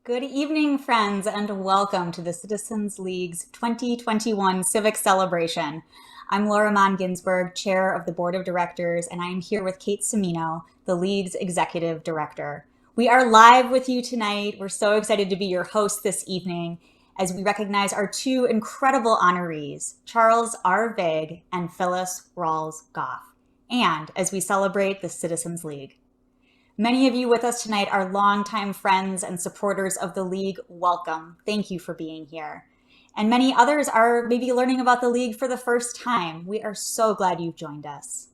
Good evening, friends, and welcome to the Citizens League's 2021 Civic Celebration. I'm Laura Mon Ginsberg, Chair of the Board of Directors, and I am here with Kate Cimino, the League's Executive Director. We are live with you tonight. We're so excited to be your host this evening as we recognize our two incredible honorees, Charles R. Vigg and Phyllis Rawls Goff, and as we celebrate the Citizens League. Many of you with us tonight are longtime friends and supporters of the League. Welcome. Thank you for being here. And many others are maybe learning about the League for the first time. We are so glad you've joined us.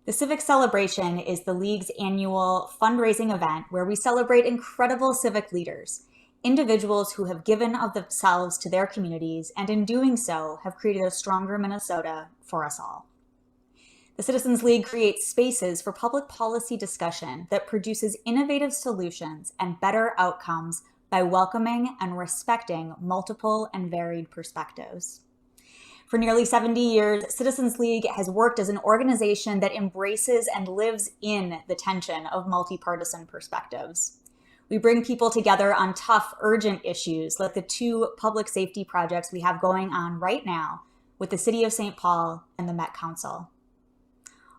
The Civic Celebration is the League's annual fundraising event where we celebrate incredible civic leaders, individuals who have given of themselves to their communities and in doing so have created a stronger Minnesota for us all. The Citizens League creates spaces for public policy discussion that produces innovative solutions and better outcomes by welcoming and respecting multiple and varied perspectives. For nearly 70 years, Citizens League has worked as an organization that embraces and lives in the tension of multi-partisan perspectives. We bring people together on tough, urgent issues like the two public safety projects we have going on right now with the City of St. Paul and the Met Council.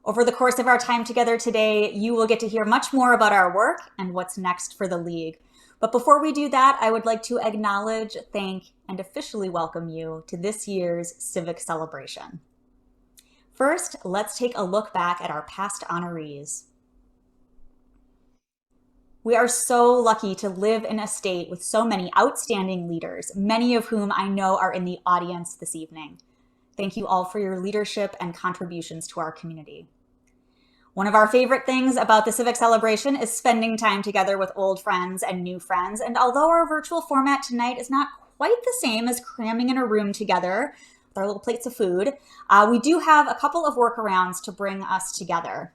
Over the course of our time together today, you will get to hear much more about our work and what's next for the League. But before we do that, I would like to acknowledge, thank, and officially welcome you to this year's Civic Celebration. First, let's take a look back at our past honorees. We are so lucky to live in a state with so many outstanding leaders, many of whom I know are in the audience this evening. Thank you all for your leadership and contributions to our community. One of our favorite things about the Civic Celebration is spending time together with old friends and new friends. And although our virtual format tonight is not quite the same as cramming in a room together with our little plates of food, we do have a couple of workarounds to bring us together.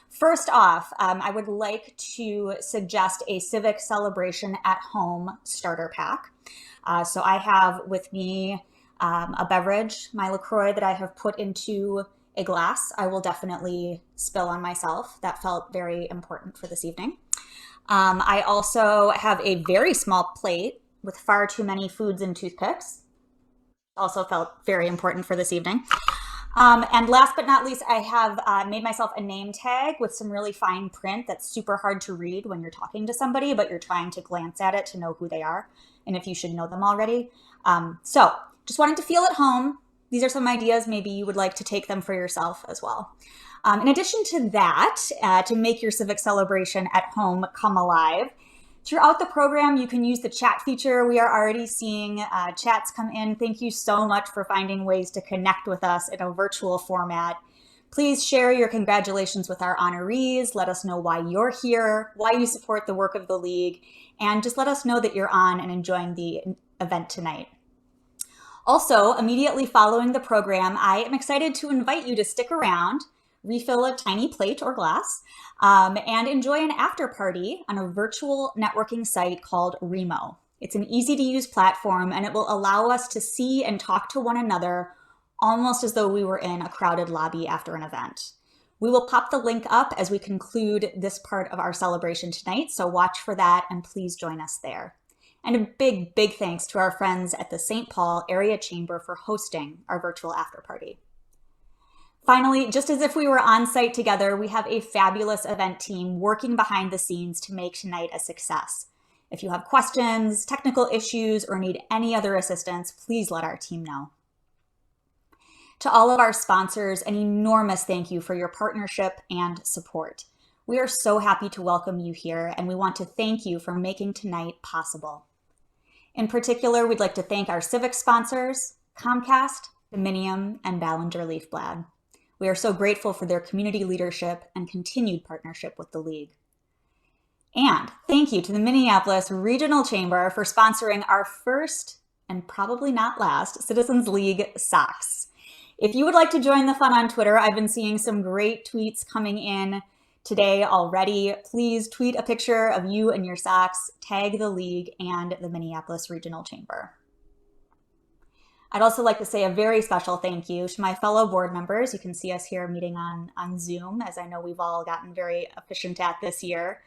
First off, I would like to suggest a Civic Celebration at Home starter pack. So I have with me a beverage, my LaCroix, that I have put into a glass. I will definitely spill on myself. That felt very important for this evening. I also have a very small plate with far too many foods and toothpicks. Also felt very important for this evening. And last but not least, I have made myself a name tag with some really fine print that's super hard to read when you're talking to somebody, but you're trying to glance at it to know who they are and if you should know them already. So just wanted to feel at home. These are some ideas. Maybe you would like to take them for yourself as well. In addition to that, to make your Civic Celebration at home come alive, throughout the program, you can use the chat feature. We are already seeing chats come in. Thank you so much for finding ways to connect with us in a virtual format. Please share your congratulations with our honorees. Let us know why you're here, why you support the work of the League, and just let us know that you're on and enjoying the event tonight. Also, immediately following the program, I am excited to invite you to stick around, refill a tiny plate or glass, and enjoy an after party on a virtual networking site called Remo. It's an easy-to-use platform, and it will allow us to see and talk to one another almost as though we were in a crowded lobby after an event. We will pop the link up as we conclude this part of our celebration tonight, so watch for that and please join us there. And a big, big thanks to our friends at the St. Paul Area Chamber for hosting our virtual after party. Finally, just as if we were on site together, we have a fabulous event team working behind the scenes to make tonight a success. If you have questions, technical issues, or need any other assistance, please let our team know. To all of our sponsors, an enormous thank you for your partnership and support. We are so happy to welcome you here, and we want to thank you for making tonight possible. In particular, we'd like to thank our civic sponsors, Comcast, Dominium, and Ballinger Leafblad. We are so grateful for their community leadership and continued partnership with the League. And thank you to the Minneapolis Regional Chamber for sponsoring our first, and probably not last, Citizens League socks. If you would like to join the fun on Twitter, I've been seeing some great tweets coming in today already. Please tweet a picture of you and your socks, tag the League and the Minneapolis Regional Chamber. I'd also like to say a very special thank you to my fellow board members. You can see us here meeting on Zoom, as I know we've all gotten very efficient at this year.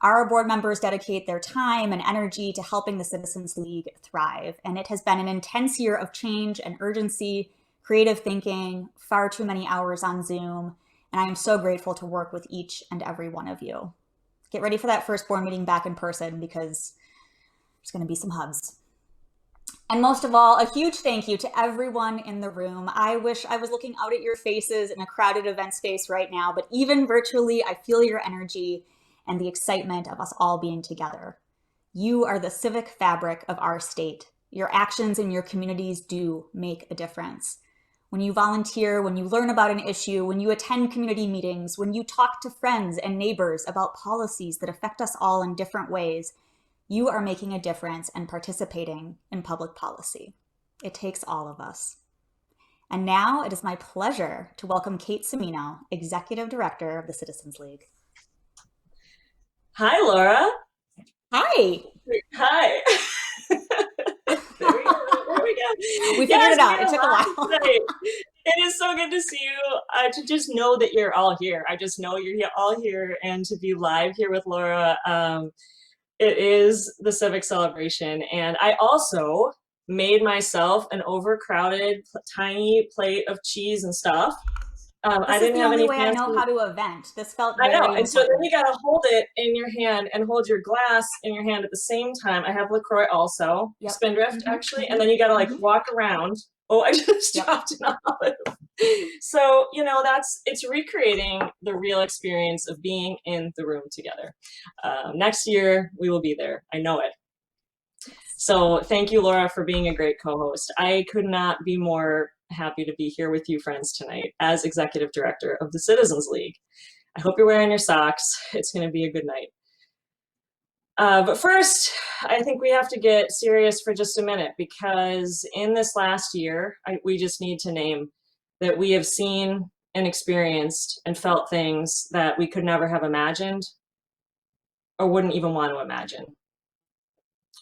Our board members dedicate their time and energy to helping the Citizens League thrive, and it has been an intense year of change and urgency, creative thinking, far too many hours on Zoom, and I am so grateful to work with each and every one of you. Get ready for that first board meeting back in person because there's going to be some hugs. And most of all, a huge thank you to everyone in the room. I wish I was looking out at your faces in a crowded event space right now, but even virtually, I feel your energy and the excitement of us all being together. You are the civic fabric of our state. Your actions in your communities do make a difference. When you volunteer, when you learn about an issue, when you attend community meetings, when you talk to friends and neighbors about policies that affect us all in different ways, you are making a difference and participating in public policy. It takes all of us. And now it is my pleasure to welcome Kate Cimino, Executive Director of the Citizens League. Hi, Laura. Hi. Hi. There we go. There we go. We figured it out. It took a while. It is so good to see you. To just know that you're all here. I just know you're all here, and to be live here with Laura. It is the Civic Celebration, and I also made myself an overcrowded tiny plate of cheese and stuff. I didn't have any. This is the only way I know how to event. This felt very I know, and important. so then you gotta hold it in your hand and hold your glass in your hand at the same time. I have LaCroix also, Spindrift actually, and then you gotta like walk around. Oh, I just dropped an olive. So, you know, it's recreating the real experience of being in the room together. Next year, we will be there. I know it. So thank you, Laura, for being a great co-host. I could not be more happy to be here with you friends tonight as Executive Director of the Citizens League. I hope you're wearing your socks. It's going to be a good night. But first, I think we have to get serious for just a minute, because in this last year, we just need to name that we have seen and experienced and felt things that we could never have imagined or wouldn't even want to imagine.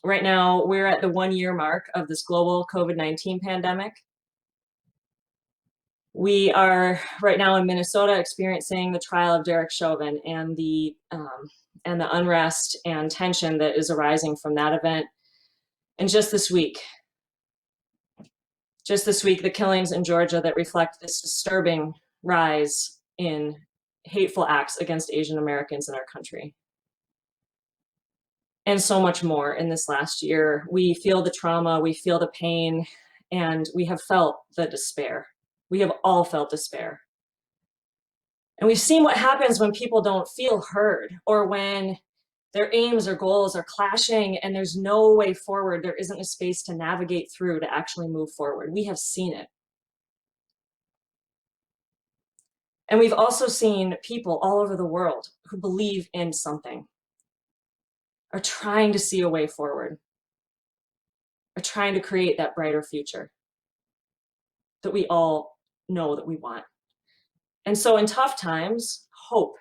Right now, we're at the 1-year mark of this global COVID-19 pandemic. We are right now in Minnesota experiencing the trial of Derek Chauvin and the unrest and tension that is arising from that event. And just this week, the killings in Georgia that reflect this disturbing rise in hateful acts against Asian Americans in our country. And so much more in this last year. We feel the trauma, we feel the pain, and we have felt the despair. We have all felt despair. And we've seen what happens when people don't feel heard, or when their aims or goals are clashing and there's no way forward. There isn't a space to navigate through to actually move forward. We have seen it. And we've also seen people all over the world who believe in something, are trying to see a way forward, are trying to create that brighter future that we all know that we want. And so in tough times, hope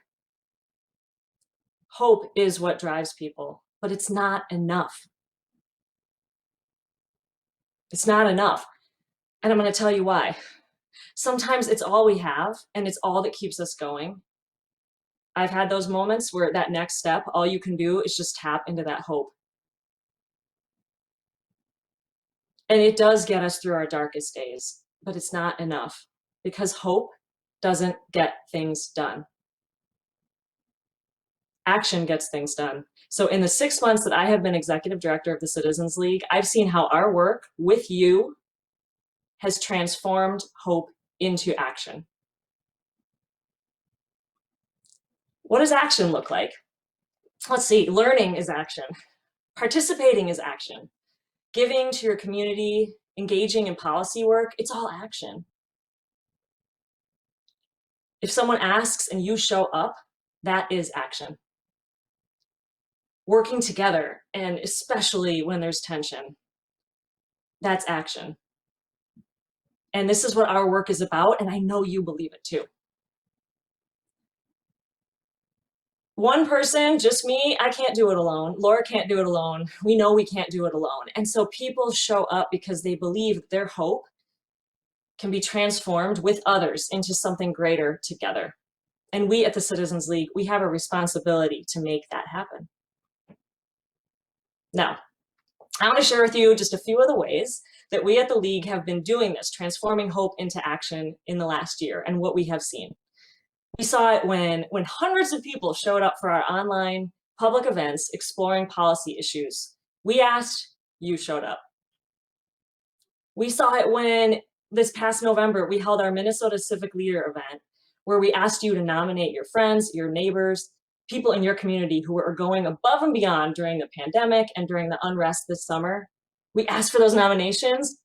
is what drives people, but it's not enough. It's not enough. And I'm going to tell you why. Sometimes it's all we have, and it's all that keeps us going. I've had those moments where that next step, all you can do is just tap into that hope. And it does get us through our darkest days, but it's not enough, because hope doesn't get things done. Action gets things done. So in the 6 months that I have been Executive Director of the Citizens League, I've seen how our work with you has transformed hope into action. What does action look like? Let's see, learning is action. Participating is action. Giving to your community, engaging in policy work, it's all action. If someone asks and you show up, that is action. Working together, and especially when there's tension, that's action. And this is what our work is about, and I know you believe it too. One person, just me, I can't do it alone. Laura can't do it alone. We know we can't do it alone. And so people show up because they believe that their hope can be transformed with others into something greater together. And we at the Citizens League, we have a responsibility to make that happen. Now, I want to share with you just a few of the ways that we at the League have been doing this, transforming hope into action in the last year, and what we have seen. We saw it when hundreds of people showed up for our online public events exploring policy issues. We asked, you showed up. We saw it when this past November, we held our Minnesota Civic Leader event, where we asked you to nominate your friends, your neighbors, people in your community who are going above and beyond during the pandemic and during the unrest this summer. We asked for those nominations.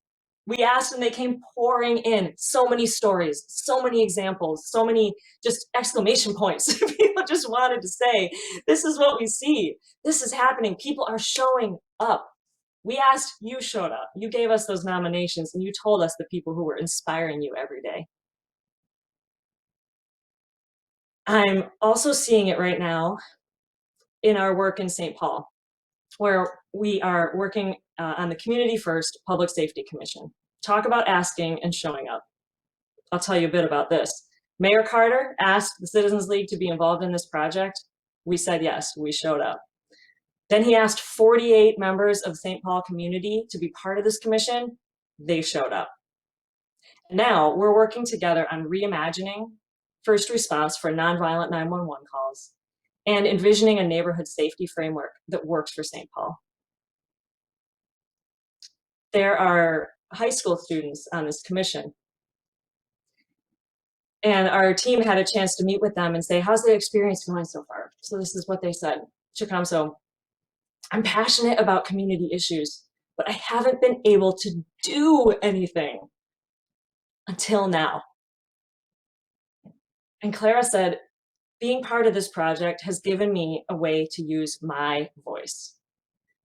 We asked and they came pouring in. So many stories, so many examples, so many just exclamation points. People just wanted to say, this is what we see. This is happening. People are showing up. We asked, you showed up. You gave us those nominations and you told us the people who were inspiring you every day. I'm also seeing it right now in our work in St. Paul, where we are working on the Community First Public Safety Commission. Talk about asking and showing up. I'll tell you a bit about this. Mayor Carter asked the Citizens League to be involved in this project. We said yes, we showed up. Then he asked 48 members of the St. Paul community to be part of this commission. They showed up. Now we're working together on reimagining first response for nonviolent 911 calls and envisioning a neighborhood safety framework that works for St. Paul. There are high school students on this commission. And our team had a chance to meet with them and say, how's the experience going so far? So this is what they said. Chickamso, I'm passionate about community issues, but I haven't been able to do anything until now. And Clara said, being part of this project has given me a way to use my voice.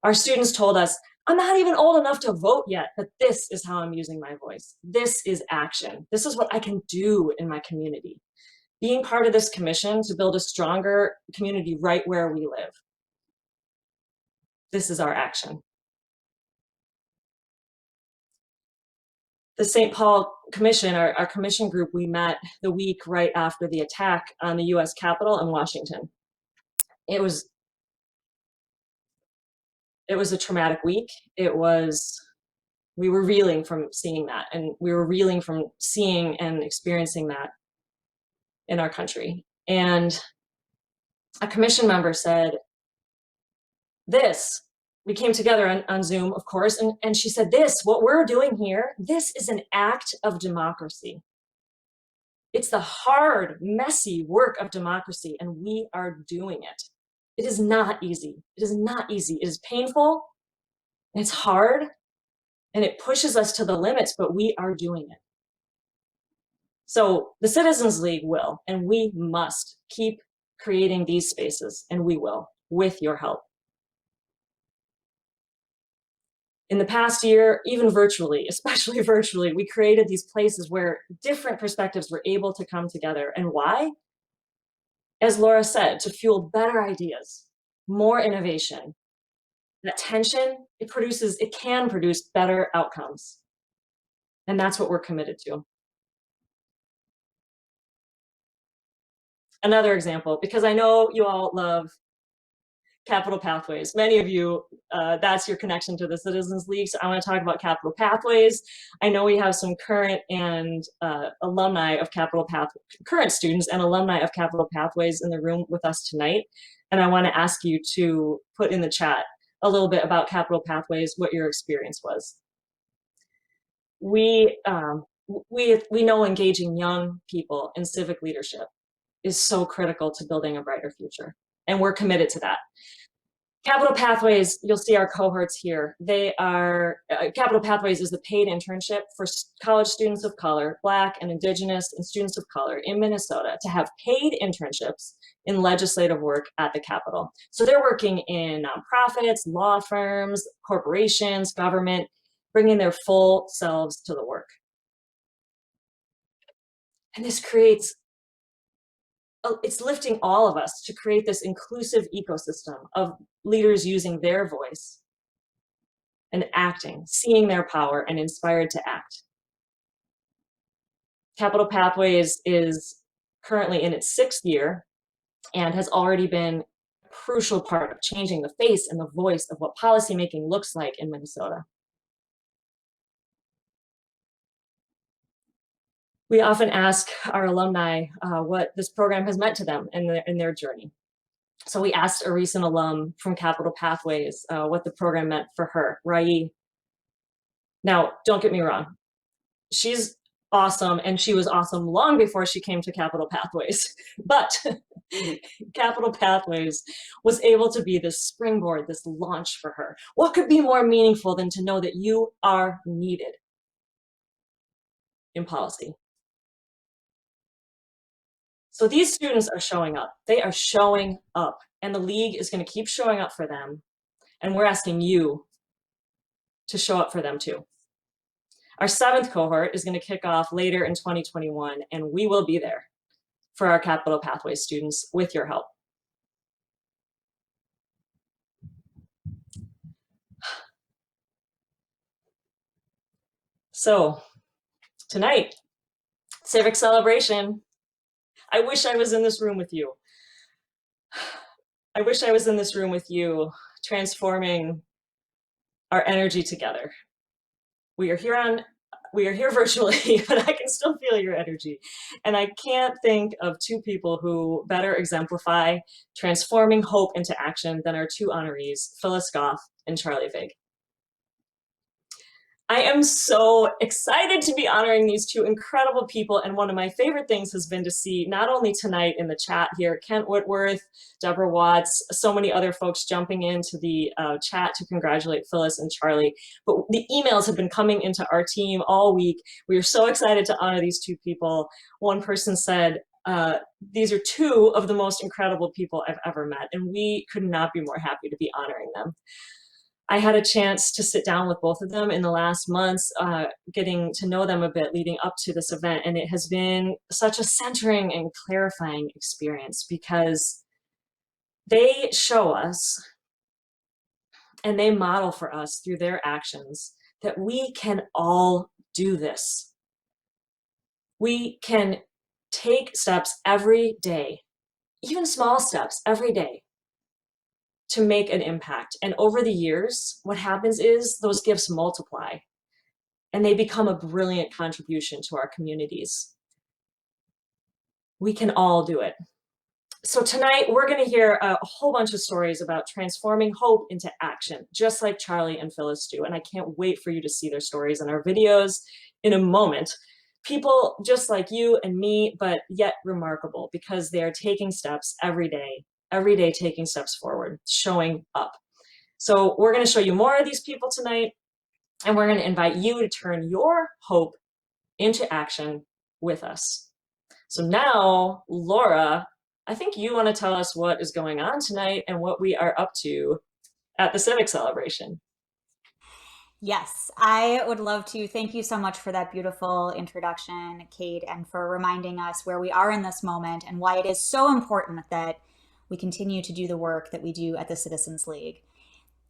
Our students told us, I'm not even old enough to vote yet, but this is how I'm using my voice. This is action. This is what I can do in my community. Being part of this commission to build a stronger community right where we live. This is our action. The St. Paul Commission, our commission group, we met the week right after the attack on the US Capitol in Washington. It was a traumatic week. We were reeling from seeing that, and we were reeling from seeing and experiencing that in our country. And a commission member said, we came together on Zoom, of course, and she said, what we're doing here, this is an act of democracy. It's the hard, messy work of democracy, and we are doing it. It is not easy. It is not easy. It is painful, and it's hard, and it pushes us to the limits, but we are doing it. So the Citizens League will, and we must keep creating these spaces, and we will, with your help. In the past year, even virtually, especially virtually, we created these places where different perspectives were able to come together. And why? As Laura said, to fuel better ideas, more innovation. That tension, it can produce better outcomes. And that's what we're committed to. Another example, because I know you all love Capital Pathways. Many of you, that's your connection to the Citizens League. So I want to talk about Capital Pathways. I know we have some current and alumni of current students and alumni of Capital Pathways in the room with us tonight. And I want to ask you to put in the chat a little bit about Capital Pathways, what your experience was. We know engaging young people in civic leadership is so critical to building a brighter future. And we're committed to that. Capital Pathways, you'll see our cohorts here. Capital Pathways is the paid internship for college students of color, Black and Indigenous and students of color in Minnesota to have paid internships in legislative work at the Capitol. So they're working in nonprofits, law firms, corporations, government, bringing their full selves to the work. And this it's lifting all of us to create this inclusive ecosystem of leaders using their voice and acting, seeing their power and inspired to act. Capital Pathways is currently in its 6th year and has already been crucial part of changing the face and the voice of what policymaking looks like in Minnesota. We often ask our alumni what this program has meant to them in their journey. So we asked a recent alum from Capital Pathways what the program meant for her, Rai. Now, don't get me wrong. She's awesome, and she was awesome long before she came to Capital Pathways. But Capital Pathways was able to be this springboard, this launch for her. What could be more meaningful than to know that you are needed in policy? So these students are showing up. They are showing up, and the league is going to keep showing up for them. And we're asking you to show up for them too. Our 7th cohort is going to kick off later in 2021, and we will be there for our Capital Pathways students with your help. So tonight, Civic Celebration. I wish I was in this room with you. I wish I was in this room with you, transforming our energy together. We are here virtually, but I can still feel your energy. And I can't think of 2 people who better exemplify transforming hope into action than our 2 honorees, Phyllis Goff and Charlie Vigg. I am so excited to be honoring these 2 incredible people, and one of my favorite things has been to see not only tonight in the chat here, Kent Whitworth, Deborah Watts, so many other folks jumping into the chat to congratulate Phyllis and Charlie, but the emails have been coming into our team all week. We are so excited to honor these 2 people. One person said, these are 2 of the most incredible people I've ever met, and we could not be more happy to be honoring them. I had a chance to sit down with both of them in the last months, getting to know them a bit leading up to this event. And it has been such a centering and clarifying experience because they show us and they model for us through their actions that we can all do this. We can take steps every day, even small steps every day, to make an impact. And over the years, what happens is those gifts multiply and they become a brilliant contribution to our communities. We can all do it. So tonight we're going to hear a whole bunch of stories about transforming hope into action, just like Charlie and Phyllis do. And I can't wait for you to see their stories in our videos in a moment. People just like you and me, but yet remarkable because they are taking steps every day taking steps forward, showing up. So we're going to show you more of these people tonight, and we're going to invite you to turn your hope into action with us. So now, Laura, I think you want to tell us what is going on tonight and what we are up to at the Civic Celebration. Yes, I would love to. Thank you so much for that beautiful introduction, Kate, and for reminding us where we are in this moment and why it is so important that we continue to do the work that we do at the Citizens League.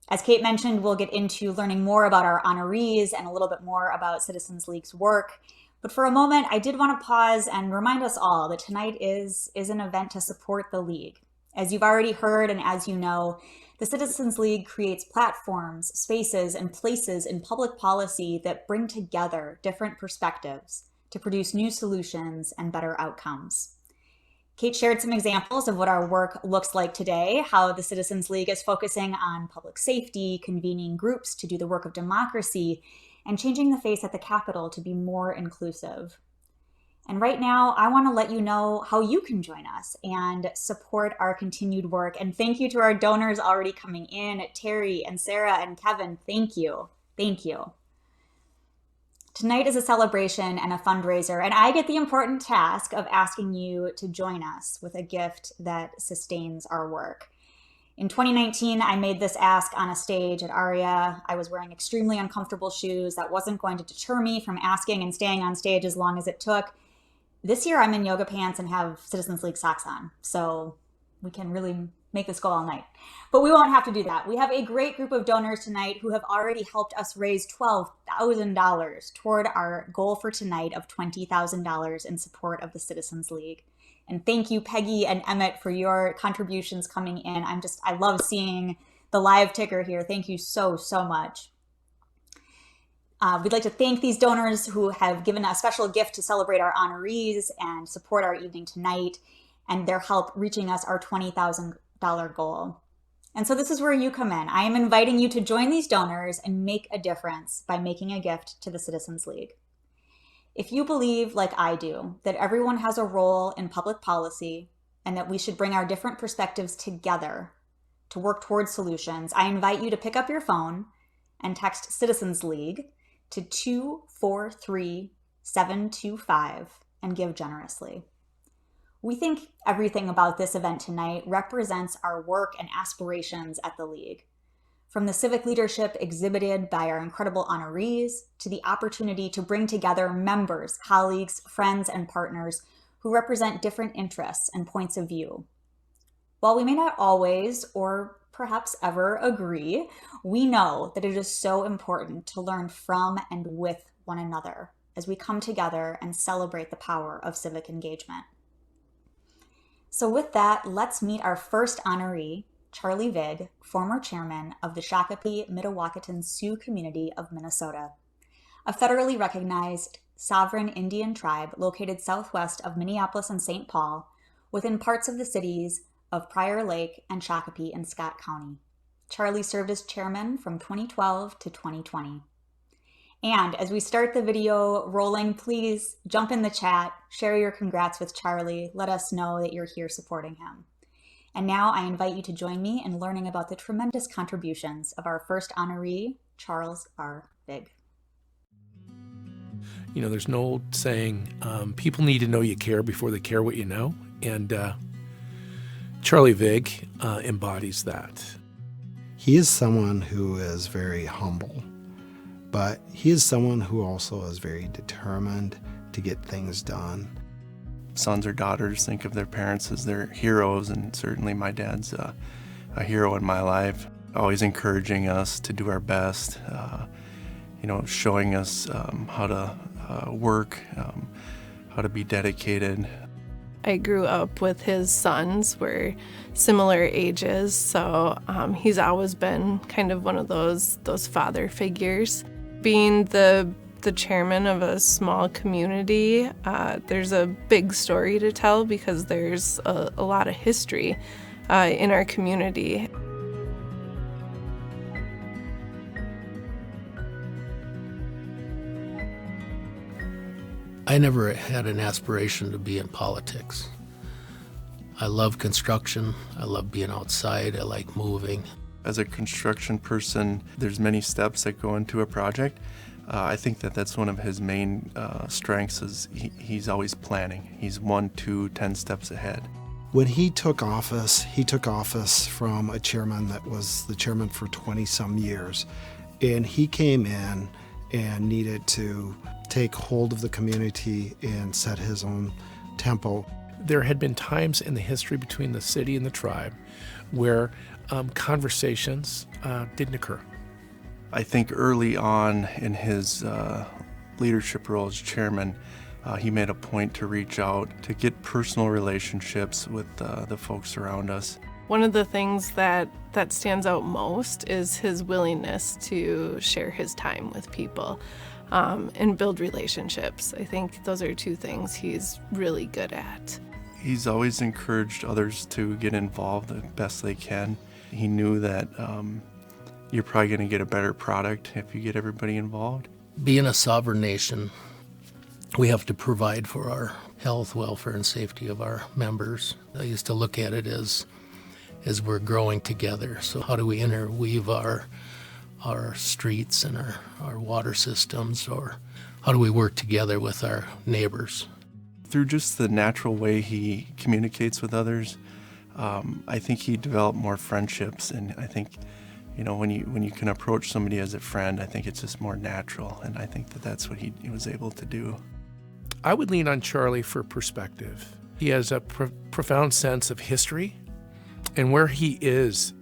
As Kate mentioned, we'll get into learning more about our honorees and a little bit more about Citizens League's work. But for a moment, I did want to pause and remind us all that tonight is an event to support the League. As you've already heard and as you know, the Citizens League creates platforms, spaces, and places in public policy that bring together different perspectives to produce new solutions and better outcomes. Kate shared some examples of what our work looks like today, how the Citizens League is focusing on public safety, convening groups to do the work of democracy, and changing the face at the Capitol to be more inclusive. And right now, I want to let you know how you can join us and support our continued work. And thank you to our donors already coming in, Terry and Sarah and Kevin. Thank you. Thank you. Tonight is a celebration and a fundraiser, and I get the important task of asking you to join us with a gift that sustains our work. In 2019, I made this ask on a stage at ARIA. I was wearing extremely uncomfortable shoes. That wasn't going to deter me from asking and staying on stage as long as it took. This year, I'm in yoga pants and have Citizens League socks on, so we can really make this go all night. But we won't have to do that. We have a great group of donors tonight who have already helped us raise $12,000 toward our goal for tonight of $20,000 in support of the Citizens League. And thank you, Peggy and Emmett, for your contributions coming in. I love seeing the live ticker here. Thank you so, so much. We'd like to thank these donors who have given a special gift to celebrate our honorees and support our evening tonight, and their help reaching us our $20,000 goal. And so this is where you come in. I am inviting you to join these donors and make a difference by making a gift to the Citizens League. If you believe, like I do, that everyone has a role in public policy and that we should bring our different perspectives together to work towards solutions, I invite you to pick up your phone and text Citizens League to 243725 and give generously. We think everything about this event tonight represents our work and aspirations at the League. From the civic leadership exhibited by our incredible honorees to the opportunity to bring together members, colleagues, friends, and partners who represent different interests and points of view. While we may not always or perhaps ever agree, we know that it is so important to learn from and with one another as we come together and celebrate the power of civic engagement. So with that, let's meet our first honoree, Charlie Vigg, former chairman of the Shakopee Mdewakanton Sioux Community of Minnesota, a federally recognized sovereign Indian tribe located southwest of Minneapolis and St. Paul, within parts of the cities of Prior Lake and Shakopee in Scott County. Charlie served as chairman from 2012 to 2020. And as we start the video rolling, please jump in the chat, share your congrats with Charlie, let us know that you're here supporting him. And now I invite you to join me in learning about the tremendous contributions of our first honoree, Charles R. Vigg. You know, there's an old saying, people need to know you care before they care what you know. And Charlie Vigg embodies that. He is someone who is very humble, but he is someone who also is very determined to get things done. Sons or daughters think of their parents as their heroes, and certainly my dad's a hero in my life, always encouraging us to do our best, showing us how to work, how to be dedicated. I grew up with his sons. We're similar ages, so he's always been kind of one of those father figures. Being the chairman of a small community, there's a big story to tell because there's a lot of history in our community. I never had an aspiration to be in politics. I love construction. I love being outside. I like moving. As a construction person, there's many steps that go into a project. I think that's one of his main strengths is he's always planning. He's 1, 2, 10 steps ahead. When he took office from a chairman that was the chairman for 20-some years, and he came in and needed to take hold of the community and set his own tempo. There had been times in the history between the city and the tribe where conversations didn't occur. I think early on in his leadership role as chairman, he made a point to reach out to get personal relationships with the folks around us. One of the things that stands out most is his willingness to share his time with people and build relationships. I think those are two things he's really good at. He's always encouraged others to get involved the best they can. He knew that you're probably going to get a better product if you get everybody involved. Being a sovereign nation, we have to provide for our health, welfare, and safety of our members. I used to look at it as we're growing together. So how do we interweave our streets and our water systems, or how do we work together with our neighbors? Through just the natural way he communicates with others, I think he developed more friendships, and I think, when you can approach somebody as a friend, I think it's just more natural, and I think that's what he was able to do. I would lean on Charlie for perspective. He has a profound sense of history and where he is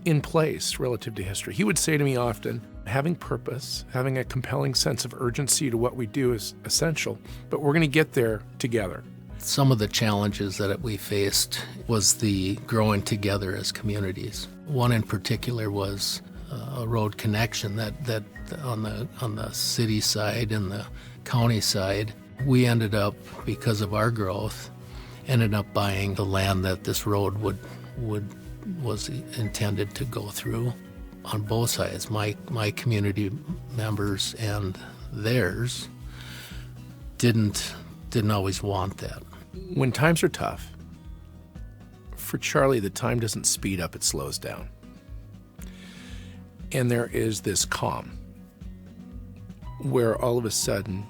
in place relative to history. He would say to me often, having purpose, having a compelling sense of urgency to what we do is essential, but we're going to get there together. Some of the challenges that we faced was the growing together as communities. One in particular was a road connection that on the city side and the county side, we ended up, because of our growth, ended up buying the land that this road was intended to go through on both sides, my community members and theirs didn't always want that. When times are tough, for Charlie, the time doesn't speed up, it slows down. And there is this calm where all of a sudden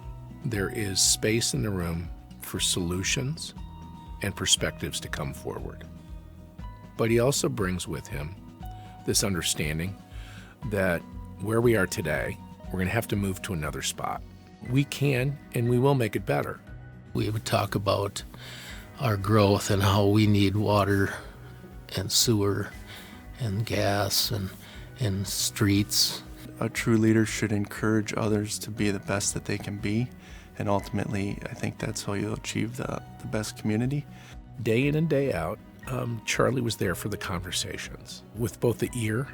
there is space in the room for solutions and perspectives to come forward. But he also brings with him this understanding that where we are today, we're going to have to move to another spot. We can and we will make it better. We would talk about our growth and how we need water and sewer and gas and streets. A true leader should encourage others to be the best that they can be, and ultimately, I think that's how you'll achieve the best community. Day in and day out, Charlie was there for the conversations with both the ear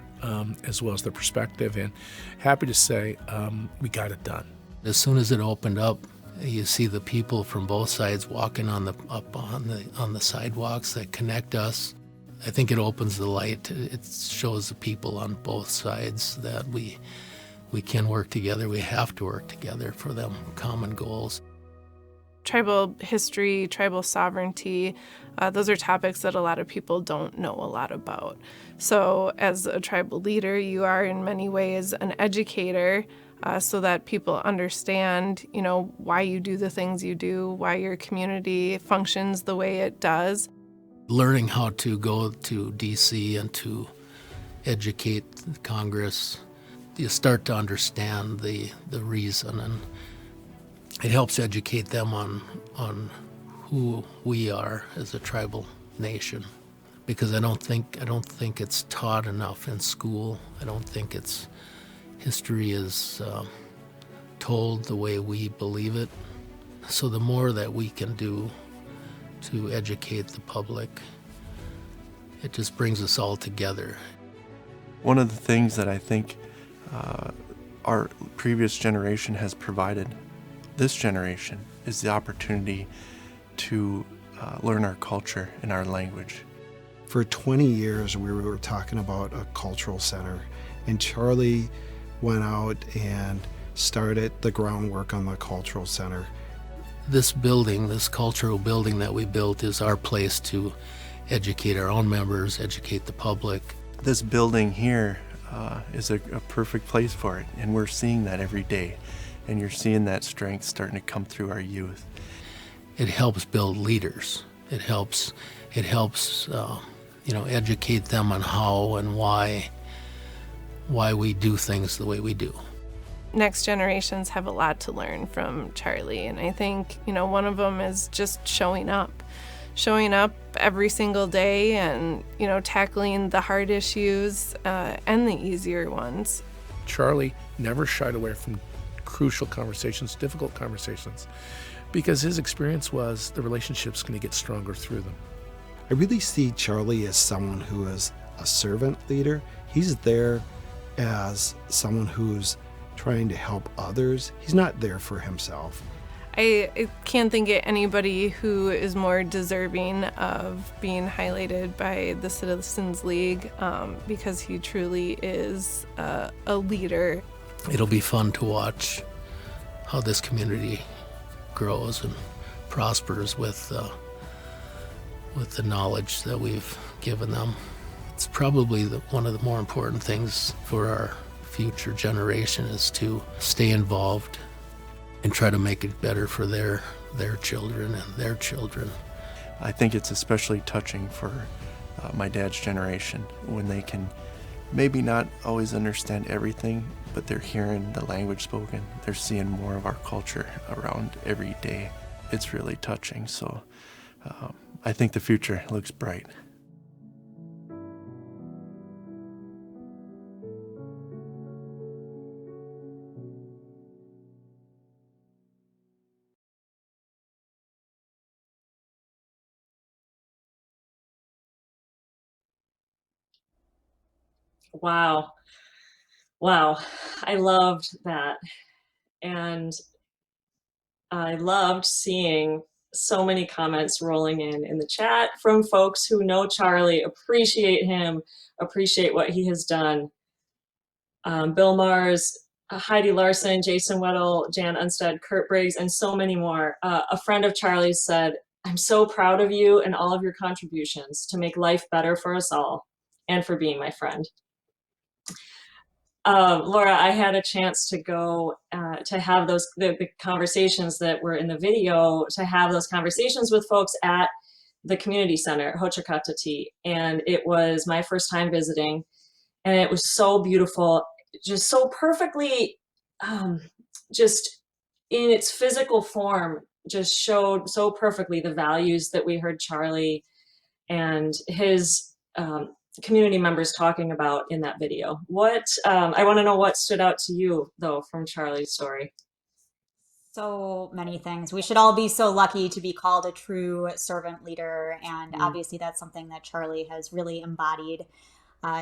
as well as the perspective, and happy to say we got it done. As soon as it opened up, you see the people from both sides walking on the sidewalks that connect us. I think it opens the light. It shows the people on both sides that we can work together. We have to work together for them common goals. Tribal history, tribal sovereignty, those are topics that a lot of people don't know a lot about. So as a tribal leader, you are in many ways an educator, so that people understand, why you do the things you do, why your community functions the way it does. Learning how to go to D.C. and to educate Congress, you start to understand the reason, and it helps educate them on who we are as a tribal nation. Because I don't think it's taught enough in school. I don't think history is told the way we believe it. So the more that we can do to educate the public, it just brings us all together. One of the things that I think our previous generation has provided this generation is the opportunity to learn our culture and our language. For 20 years, we were talking about a cultural center, and Charlie went out and started the groundwork on the cultural center. This building, this cultural building that we built, is our place to educate our own members, educate the public. This building here is a perfect place for it, and we're seeing that every day. And you're seeing that strength starting to come through our youth. It helps build leaders. It helps educate them on how and why we do things the way we do. Next generations have a lot to learn from Charlie, and I think, one of them is just showing up every single day and, tackling the hard issues and the easier ones. Charlie never shied away from crucial conversations, difficult conversations, because his experience was the relationship's going to get stronger through them. I really see Charlie as someone who is a servant leader. He's there as someone who's trying to help others. He's not there for himself. I can't think of anybody who is more deserving of being highlighted by the Citizens League because he truly is a leader. It'll be fun to watch how this community grows and prospers with the knowledge that we've given them. It's probably one of the more important things for our future generation is to stay involved and try to make it better for their children and their children. I think it's especially touching for my dad's generation when they can maybe not always understand everything, but they're hearing the language spoken. They're seeing more of our culture around every day. It's really touching. So I think the future looks bright. Wow. Wow. I loved that. And I loved seeing so many comments rolling in the chat from folks who know Charlie, appreciate him, appreciate what he has done. Bill Mars, Heidi Larson, Jason Weddle, Jan Unstead, Kurt Briggs, and so many more. A friend of Charlie's said, "I'm so proud of you and all of your contributions to make life better for us all and for being my friend." Laura, I had a chance to go to have the conversations that were in the video, to have those conversations with folks at the community center, Hochakatati, and it was my first time visiting, and it was so beautiful, just so perfectly, just in its physical form, just showed so perfectly the values that we heard Charlie and his community members talking about in that video. What I want to know what stood out to you though from Charlie's story. So many things. We should all be so lucky to be called a true servant leader, and obviously that's something that Charlie has really embodied.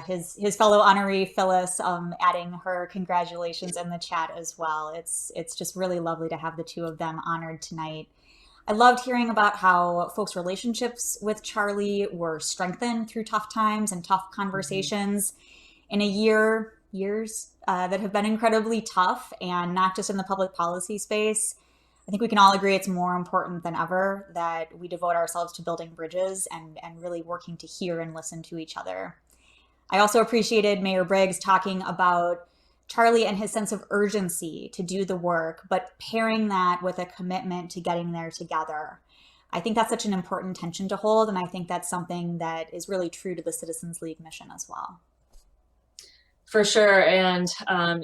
His fellow honoree Phyllis adding her congratulations in the chat as well. It's just really lovely to have the two of them honored tonight. I loved hearing about how folks' relationships with Charlie were strengthened through tough times and tough conversations in years that have been incredibly tough, and not just in the public policy space. I think we can all agree it's more important than ever that we devote ourselves to building bridges and really working to hear and listen to each other. I also appreciated Mayor Briggs talking about Charlie and his sense of urgency to do the work, but pairing that with a commitment to getting there together. I think that's such an important tension to hold, and I think that's something that is really true to the Citizens League mission as well. For sure, and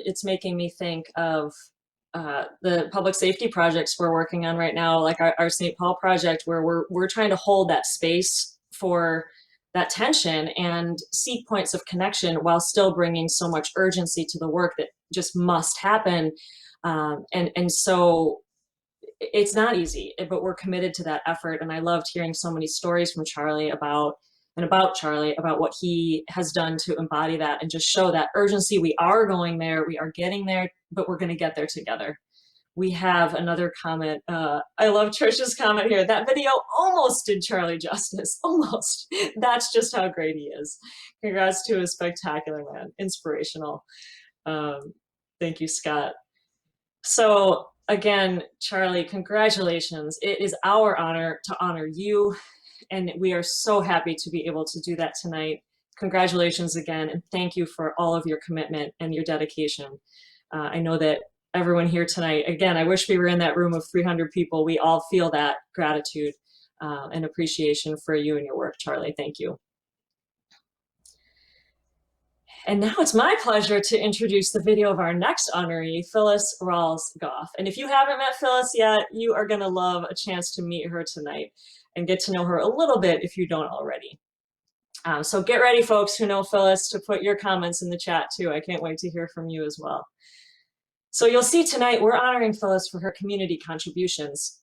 it's making me think of the public safety projects we're working on right now, like our St. Paul project, where we're trying to hold that space for that tension and seek points of connection while still bringing so much urgency to the work that just must happen. And so it's not easy, but we're committed to that effort. And I loved hearing so many stories from Charlie about Charlie, about what he has done to embody that and just show that urgency. We are going there, we are getting there, but we're going to get there together. We have another comment. I love Trisha's comment here. That video almost did Charlie justice, almost. That's just how great he is. Congrats to a spectacular man, inspirational. Thank you, Scott. So again, Charlie, congratulations. It is our honor to honor you, and we are so happy to be able to do that tonight. Congratulations again, and thank you for all of your commitment and your dedication. I know that everyone here tonight, again, I wish we were in that room of 300 people. We all feel that gratitude and appreciation for you and your work, Charlie. Thank you. And now it's my pleasure to introduce the video of our next honoree, Phyllis Rawls Goff. And if you haven't met Phyllis yet, you are going to love a chance to meet her tonight and get to know her a little bit if you don't already. So get ready, folks who know Phyllis, to put your comments in the chat too. I can't wait to hear from you as well. So you'll see tonight we're honoring Phyllis for her community contributions,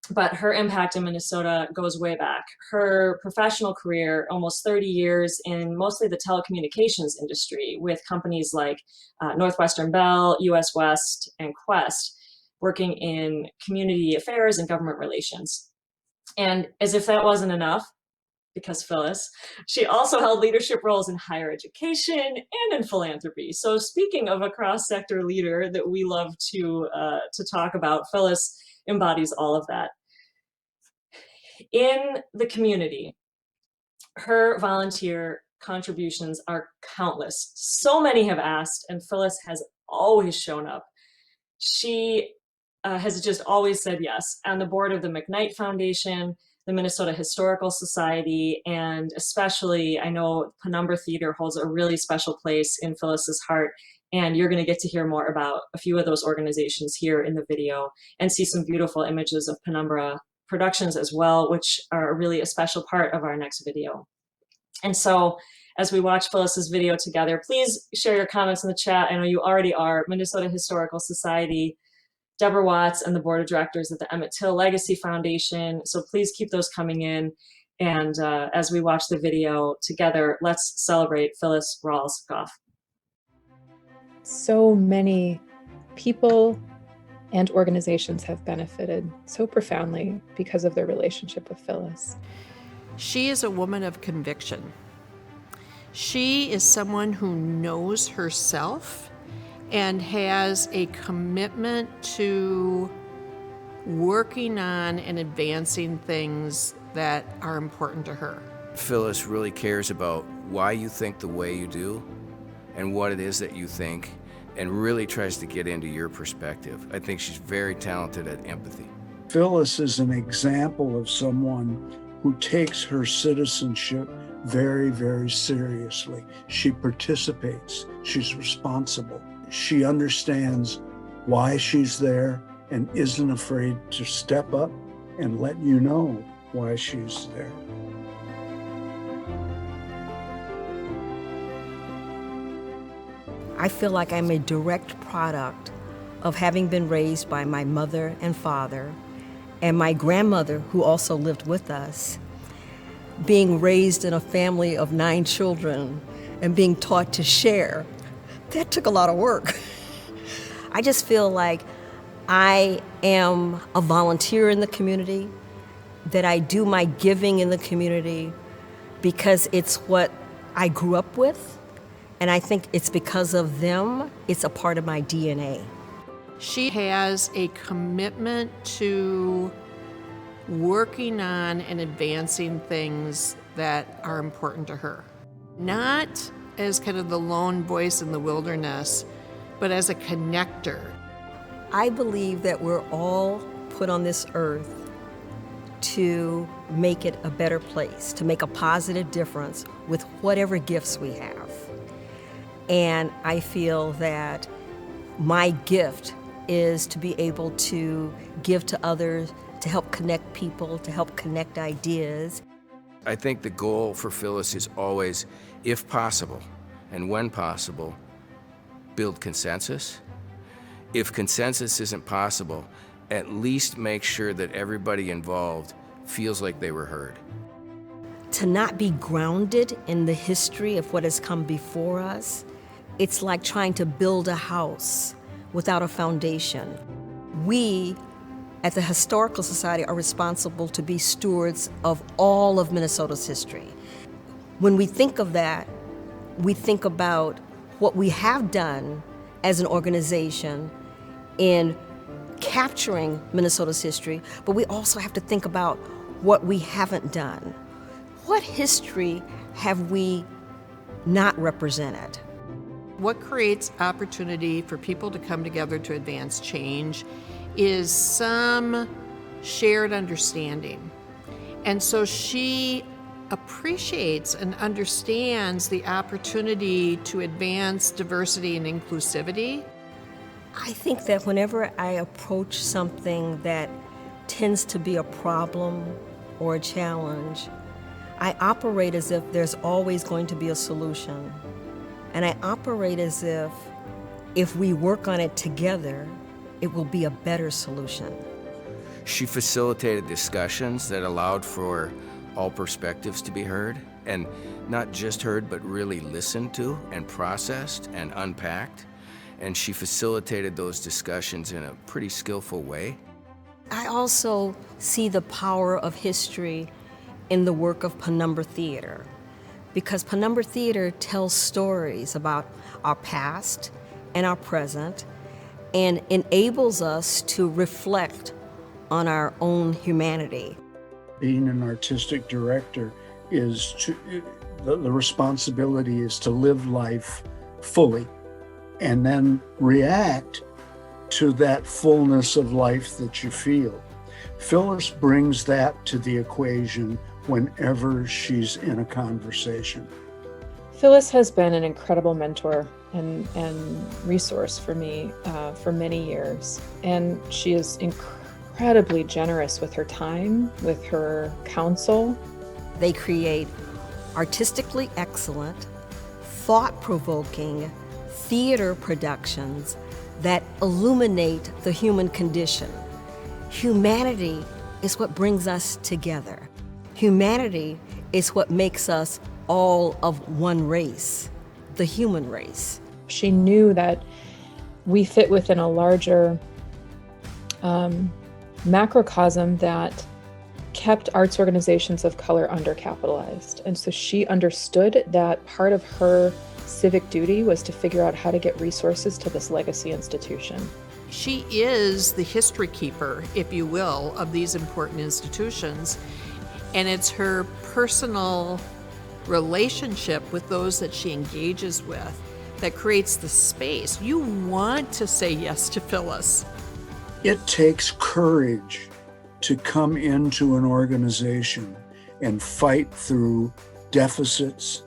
but her impact in Minnesota goes way back. Her professional career, almost 30 years in mostly the telecommunications industry with companies like Northwestern Bell, US West, and Quest, working in community affairs and government relations. And as if that wasn't enough, because Phyllis, she also held leadership roles in higher education and in philanthropy. So speaking of a cross-sector leader that we love to talk about, Phyllis embodies all of that. In the community, her volunteer contributions are countless. So many have asked, and Phyllis has always shown up. She has just always said yes. On the board of the McKnight Foundation, the Minnesota Historical Society, and especially, I know Penumbra Theater holds a really special place in Phyllis's heart, and you're going to get to hear more about a few of those organizations here in the video and see some beautiful images of Penumbra productions as well, which are really a special part of our next video. And so as we watch Phyllis's video together, please share your comments in the chat. I know you already are. Minnesota Historical Society, Deborah Watts, and the board of directors of the Emmett Till Legacy Foundation. So please keep those coming in. And as we watch the video together, let's celebrate Phyllis Rawls Goff. So many people and organizations have benefited so profoundly because of their relationship with Phyllis. She is a woman of conviction. She is someone who knows herself and has a commitment to working on and advancing things that are important to her. Phyllis really cares about why you think the way you do and what it is that you think, and really tries to get into your perspective. I think she's very talented at empathy. Phyllis is an example of someone who takes her citizenship very, very seriously. She participates, she's responsible. She understands why she's there and isn't afraid to step up and let you know why she's there. I feel like I'm a direct product of having been raised by my mother and father and my grandmother, who also lived with us, being raised in a family of 9 children and being taught to share. That took a lot of work. I just feel like I am a volunteer in the community, that I do my giving in the community because it's what I grew up with. And I think it's because of them, it's a part of my DNA. She has a commitment to working on and advancing things that are important to her. Not as kind of the lone voice in the wilderness, but as a connector. I believe that we're all put on this earth to make it a better place, to make a positive difference with whatever gifts we have. And I feel that my gift is to be able to give to others, to help connect people, to help connect ideas. I think the goal for Phyllis is always, if possible, and when possible, build consensus. If consensus isn't possible, at least make sure that everybody involved feels like they were heard. To not be grounded in the history of what has come before us, it's like trying to build a house without a foundation. We, at the Historical Society, are responsible to be stewards of all of Minnesota's history. When we think of that, we think about what we have done as an organization in capturing Minnesota's history, but we also have to think about what we haven't done. What history have we not represented? What creates opportunity for people to come together to advance change is some shared understanding. And so she appreciates and understands the opportunity to advance diversity and inclusivity. I think that whenever I approach something that tends to be a problem or a challenge, I operate as if there's always going to be a solution. And I operate as if we work on it together, it will be a better solution. She facilitated discussions that allowed for all perspectives to be heard, and not just heard, but really listened to and processed and unpacked. And she facilitated those discussions in a pretty skillful way. I also see the power of history in the work of Penumbra Theater, because Penumbra Theater tells stories about our past and our present and enables us to reflect on our own humanity. Being an artistic director is the responsibility is to live life fully and then react to that fullness of life that you feel. Phyllis brings that to the equation whenever she's in a conversation. Phyllis has been an incredible mentor and resource for me for many years. And she is incredibly generous with her time, with her counsel. They create artistically excellent, thought-provoking theater productions that illuminate the human condition. Humanity is what brings us together. Humanity is what makes us all of one race, the human race. She knew that we fit within a larger macrocosm that kept arts organizations of color undercapitalized. And so she understood that part of her civic duty was to figure out how to get resources to this legacy institution. She is the history keeper, if you will, of these important institutions. And it's her personal relationship with those that she engages with that creates the space. You want to say yes to Phyllis. It takes courage to come into an organization and fight through deficits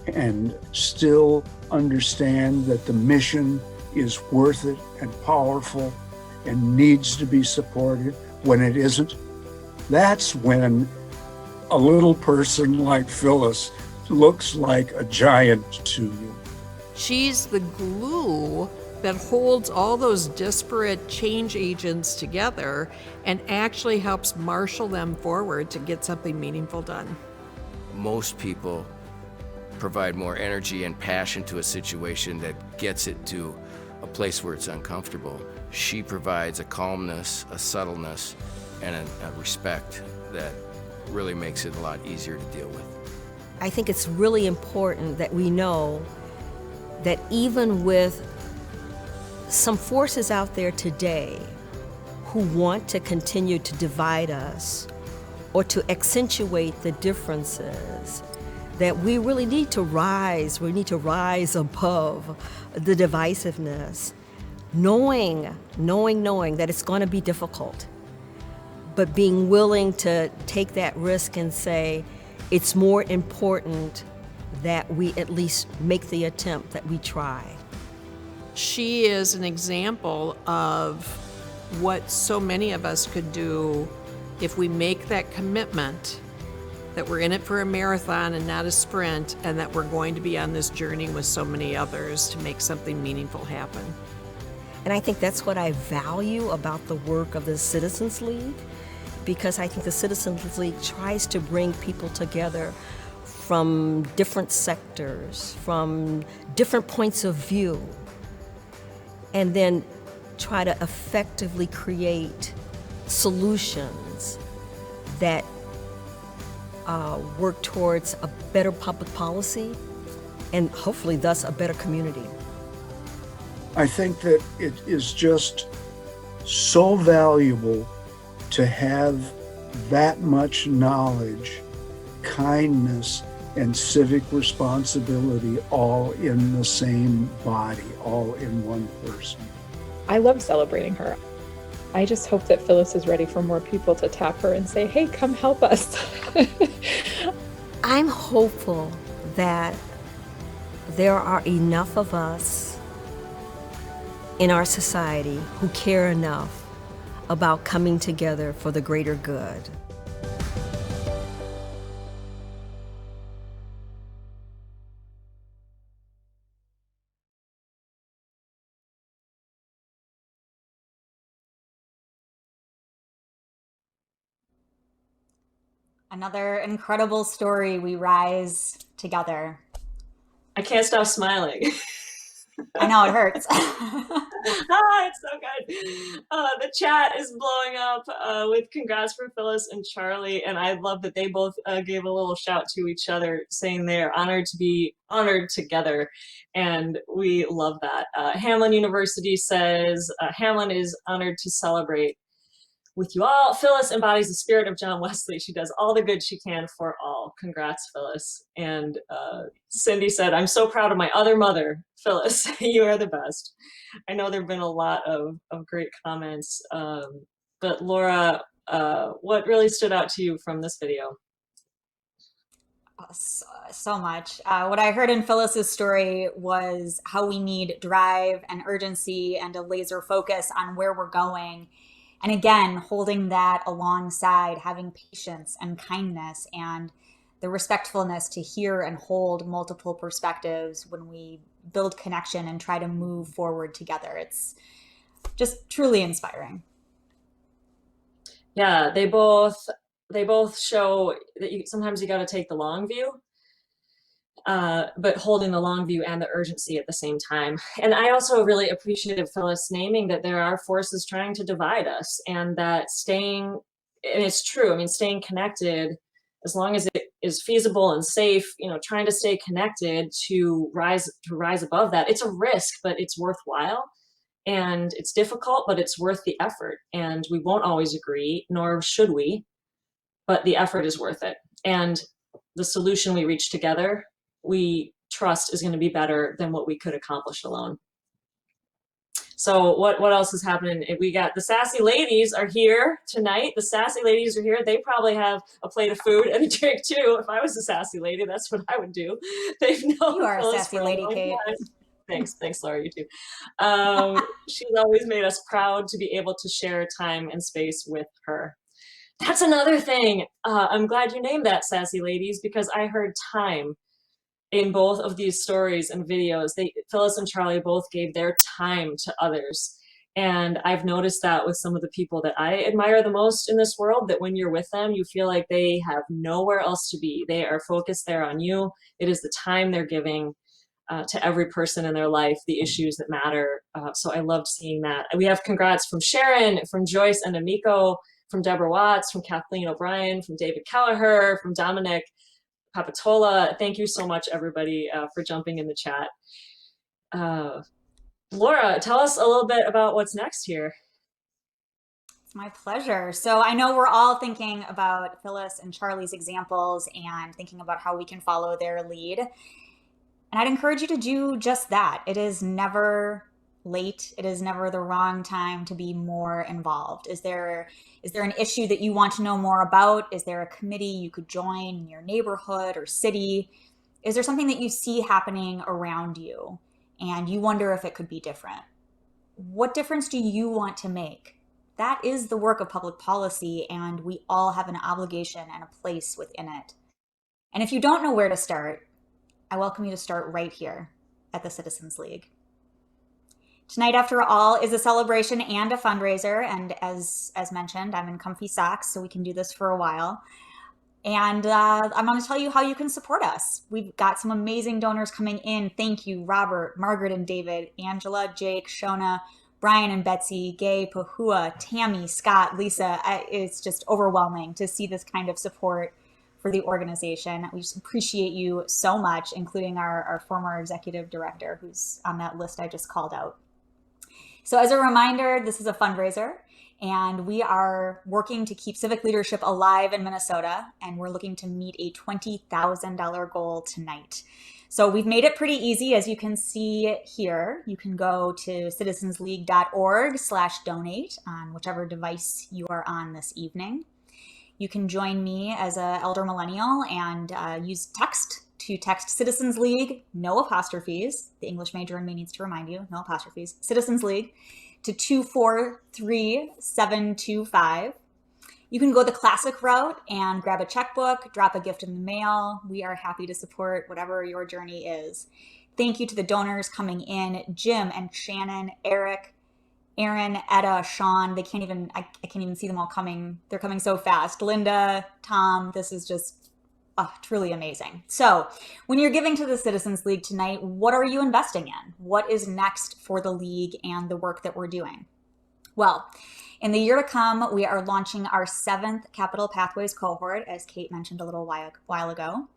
and still understand that the mission is worth it and powerful and needs to be supported when it isn't. That's when a little person like Phyllis looks like a giant to you. She's the glue that holds all those disparate change agents together and actually helps marshal them forward to get something meaningful done. Most people provide more energy and passion to a situation that gets it to a place where it's uncomfortable. She provides a calmness, a subtleness, and a respect that really makes it a lot easier to deal with. I think it's really important that we know that even with some forces out there today who want to continue to divide us or to accentuate the differences, that we really need to rise. We need to rise above the divisiveness, knowing that it's going to be difficult, but being willing to take that risk and say, it's more important that we at least make the attempt, that we try. She is an example of what so many of us could do if we make that commitment that we're in it for a marathon and not a sprint, and that we're going to be on this journey with so many others to make something meaningful happen. And I think that's what I value about the work of the Citizens League, because I think the Citizens League tries to bring people together from different sectors, from different points of view, and then try to effectively create solutions that work towards a better public policy and hopefully thus a better community. I think that it is just so valuable to have that much knowledge, kindness, and civic responsibility all in the same body, all in one person. I love celebrating her. I just hope that Phyllis is ready for more people to tap her and say, hey, come help us. I'm hopeful that there are enough of us in our society who care enough about coming together for the greater good. Another incredible story. We rise together. I can't stop smiling. I know, it hurts. It's so good. The chat is blowing up with congrats for Phyllis and Charlie, and I love that they both gave a little shout to each other, saying they're honored to be honored together, and we love that. Hamline University says, Hamline is honored to celebrate with you all. Phyllis embodies the spirit of John Wesley. She does all the good she can for all. Congrats, Phyllis. And Cindy said, I'm so proud of my other mother, Phyllis. You are the best. I know there have been a lot of great comments, but Laura, what really stood out to you from this video? So much. What I heard in Phyllis's story was how we need drive and urgency and a laser focus on where we're going. And again, holding that alongside having patience and kindness and the respectfulness to hear and hold multiple perspectives when we build connection and try to move forward together. It's just truly inspiring. Yeah, they both show that sometimes you got to take the long view. but holding the long view and the urgency at the same time. And I also really appreciated Phyllis naming that there are forces trying to divide us, and that and it's true, I mean, staying connected, as long as it is feasible and safe, trying to stay connected to rise above that. It's a risk, but it's worthwhile. And it's difficult, but it's worth the effort. And we won't always agree, nor should we, but the effort is worth it. And the solution we reach together, we trust is going to be better than what we could accomplish alone. So what else is happening? We got the sassy ladies are here tonight. The sassy ladies are here. They probably have a plate of food and a drink too. If I was a sassy lady, that's what I would do. They've known You are Phyllis a sassy for lady, long Kate. time. Thanks, Laura, you too. She's always made us proud to be able to share time and space with her. That's another thing. I'm glad you named that, sassy ladies, because I heard time in both of these stories and videos. Phyllis and Charlie both gave their time to others. And I've noticed that with some of the people that I admire the most in this world, that when you're with them, you feel like they have nowhere else to be. They are focused there on you. It is the time they're giving to every person in their life, the issues that matter. So I loved seeing that. We have congrats from Sharon, from Joyce and Amiko, from Deborah Watts, from Kathleen O'Brien, from David Kelleher, from Dominic Papatola. Thank you so much, everybody, for jumping in the chat. Laura, tell us a little bit about what's next here. It's my pleasure. So I know we're all thinking about Phyllis and Charlie's examples and thinking about how we can follow their lead. And I'd encourage you to do just that. It is never late. It is never the wrong time to be more involved. Is there an issue that you want to know more about? Is there a committee you could join in your neighborhood or city? Is there something that you see happening around you and you wonder if it could be different? What difference do you want to make? That is the work of public policy, and we all have an obligation and a place within it. And if you don't know where to start, I welcome you to start right here at the Citizens League. Tonight, after all, is a celebration and a fundraiser. And as mentioned, I'm in comfy socks, so we can do this for a while. And I'm going to tell you how you can support us. We've got some amazing donors coming in. Thank you, Robert, Margaret and David, Angela, Jake, Shona, Brian and Betsy, Gay, Pahua, Tammy, Scott, Lisa. It's just overwhelming to see this kind of support for the organization. We just appreciate you so much, including our former executive director who's on that list I just called out. So as a reminder, this is a fundraiser, and we are working to keep civic leadership alive in Minnesota, and we're looking to meet a $20,000 goal tonight. So we've made it pretty easy, as you can see here. You can go to citizensleague.org/donate on whichever device you are on this evening. You can join me as an elder millennial and use text to text Citizens League, no apostrophes. The English major in me needs to remind you, no apostrophes. Citizens League to 243725. You can go the classic route and grab a checkbook, drop a gift in the mail. We are happy to support whatever your journey is. Thank you to the donors coming in, Jim and Shannon, Eric, Aaron, Etta, Sean. I can't even see them all coming. They're coming so fast. Linda, Tom, this is just truly amazing. So when you're giving to the Citizens League tonight, what are you investing in? What is next for the League and the work that we're doing? Well, in the year to come, we are launching our 7th Capital Pathways cohort, as Kate mentioned a little while ago.